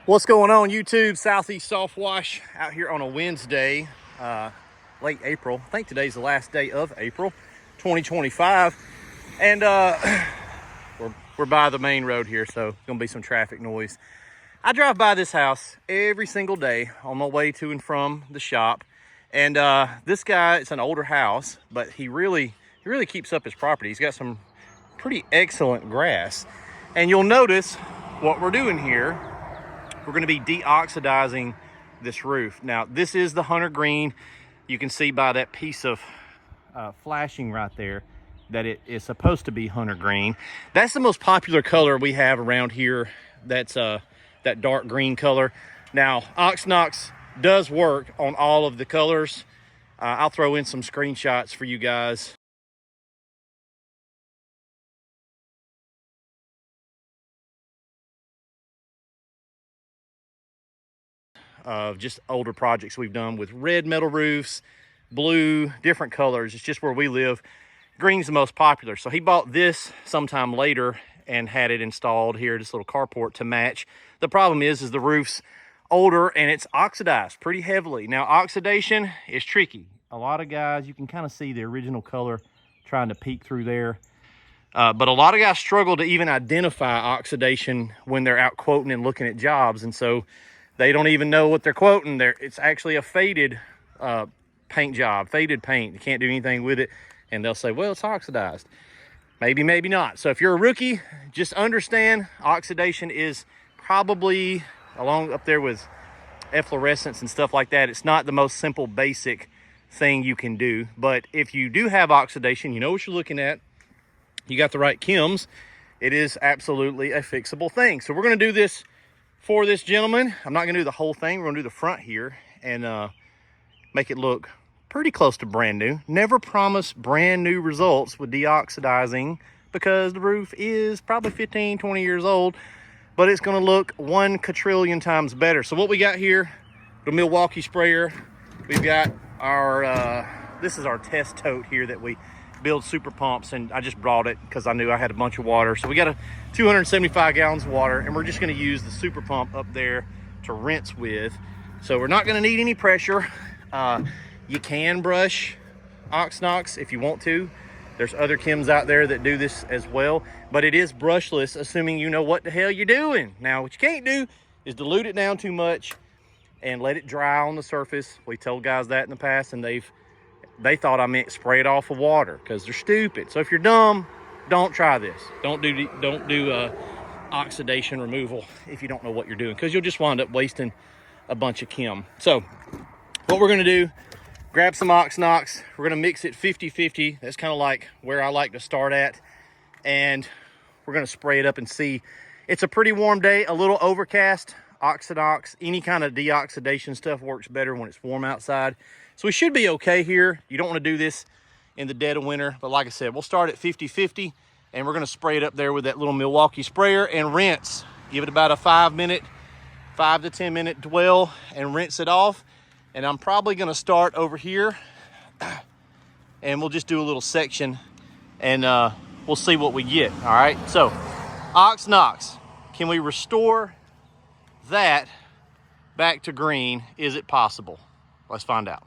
What's going on YouTube? Southeast Softwash out here on a Wednesday, late April. I think today's the last day of April 2025, and we're by the main road here, so gonna be some traffic noise. I drive by this house every single day on my way to and from the shop, and this guy, it's an older house, but he really keeps up his property. He's got some pretty excellent grass, and you'll notice what we're doing here. We're going to be deoxidizing this roof. Now, this is the hunter green. You can see by that piece of flashing right there that it is supposed to be hunter green. That's the most popular color we have around here. That's that dark green color. Now, Oxnox does work on all of the colors. I'll throw in some screenshots for you guys. Of just older projects we've done with red metal roofs, blue, different colors. It's just where we live. Green's the most popular. So he bought this sometime later and had it installed here, this little carport to match. The problem is the roof's older and it's oxidized pretty heavily. Now, oxidation is tricky. A lot of guys, you can kind of see the original color trying to peek through there. But a lot of guys struggle to even identify oxidation when they're out quoting and looking at jobs. And so they don't even know what they're quoting. It's actually a faded paint job, faded paint. You can't do anything with it. And they'll say, well, it's oxidized. Maybe, maybe not. So if you're a rookie, just understand oxidation is probably along up there with efflorescence and stuff like that. It's not the most simple, basic thing you can do. But if you do have oxidation, you know what you're looking at. You got the right chems. It is absolutely a fixable thing. So we're going to do this for this gentleman. I'm not gonna do the whole thing. We're gonna do the front here and make it look pretty close to brand new. Never promise brand new results with deoxidizing because the roof is probably 15, 20 years old, but it's gonna look 1 quadrillion times better. So what we got here, the Milwaukee sprayer. We've got our, this is our test tote here that we build super pumps, and I just brought it because I knew I had a bunch of water. So we got a 275 gallons of water, and we're just going to use the super pump up there to rinse with. So we're not going to need any pressure. You can brush Oxnox if you want to. There's other chems out there that do this as well, but it is brushless, assuming you know what the hell you're doing. Now, what you can't do is dilute it down too much and let it dry on the surface. We told guys that in the past, and they thought I meant spray it off with water because they're stupid. So if you're dumb, don't try this. Don't do oxidation removal if you don't know what you're doing, because you'll just wind up wasting a bunch of chem. So what we're going to do, grab some Oxnox. We're going to mix it 50-50. That's kind of like where I like to start at. And we're going to spray it up and see. It's a pretty warm day, a little overcast. Oxinox, any kind of deoxidation stuff works better when it's warm outside. So we should be okay here. You don't want to do this in the dead of winter, but like I said, we'll start at 50-50, and we're going to spray it up there with that little Milwaukee sprayer and rinse. Give it about a 5 to 10 minute dwell and rinse it off. And I'm probably going to start over here, and we'll just do a little section, and we'll see what we get. All right, so Oxnox, can we restore that back to green? Is it possible? Let's find out.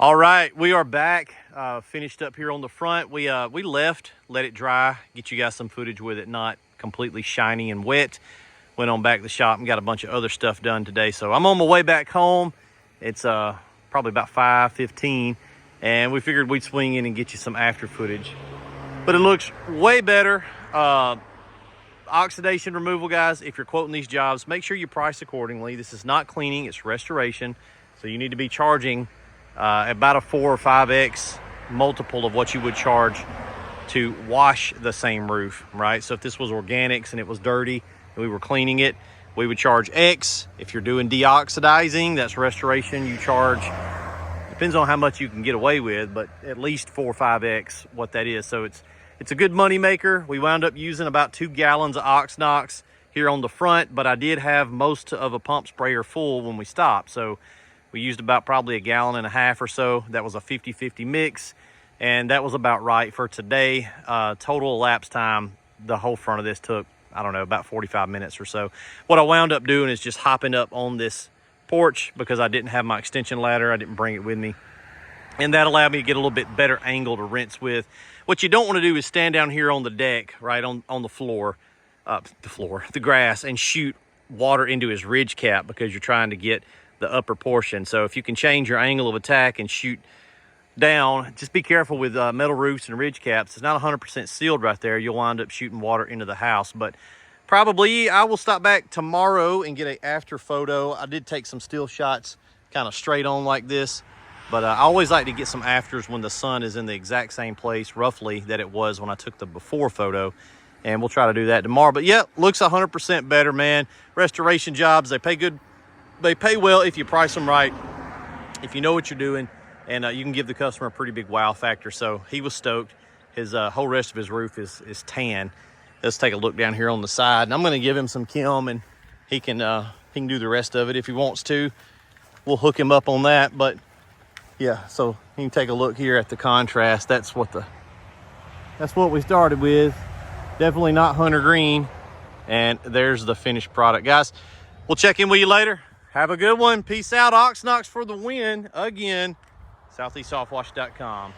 All right, we are back, finished up here on the front. We left, let it dry, get you guys some footage with it not completely shiny and wet. Went on back to the shop and got a bunch of other stuff done today. So I'm on my way back home. It's probably about 5:15, and we figured we'd swing in and get you some after footage. But it looks way better. Oxidation removal, guys, if you're quoting these jobs, make sure you price accordingly. This is not cleaning, it's restoration. So you need to be charging about a 4 or 5x multiple of what you would charge to wash the same roof, right? So if this was organics and it was dirty and we were cleaning it, we would charge X. If you're doing deoxidizing, that's restoration, you charge, depends on how much you can get away with, but at least 4 or 5x what that is. So it's a good money maker. We wound up using about 2 gallons of Oxnox here on the front, but I did have most of a pump sprayer full when we stopped. So we used about probably 1.5 gallons or so. That was a 50-50 mix, and that was about right for today. Total elapsed time, the whole front of this took, I don't know, about 45 minutes or so. What I wound up doing is just hopping up on this porch because I didn't have my extension ladder. I didn't bring it with me. And that allowed me to get a little bit better angle to rinse with. What you don't want to do is stand down here on the deck, right, on the floor, the grass, and shoot water into his ridge cap because you're trying to get the upper portion. So if you can change your angle of attack and shoot down, just be careful with metal roofs and ridge caps. It's not 100% sealed right there. You'll wind up shooting water into the house. But probably I will stop back tomorrow and get an after photo. I did take some still shots kind of straight on like this, but I always like to get some afters when the sun is in the exact same place roughly that it was when I took the before photo, and we'll try to do that tomorrow. But yeah, looks 100% better, man. Restoration jobs, they pay good. They pay well if you price them right, if you know what you're doing, and you can give the customer a pretty big wow factor. So he was stoked. His whole rest of his roof is tan. Let's take a look down here on the side, and I'm going to give him some Kim, and he can do the rest of it if he wants to. We'll hook him up on that. But yeah, so you can take a look here at the contrast. That's what we started with. Definitely not hunter green, and there's the finished product, guys. We'll check in with you later. Have a good one. Peace out. Oxnox for the win again. SoutheastSoftwash.com.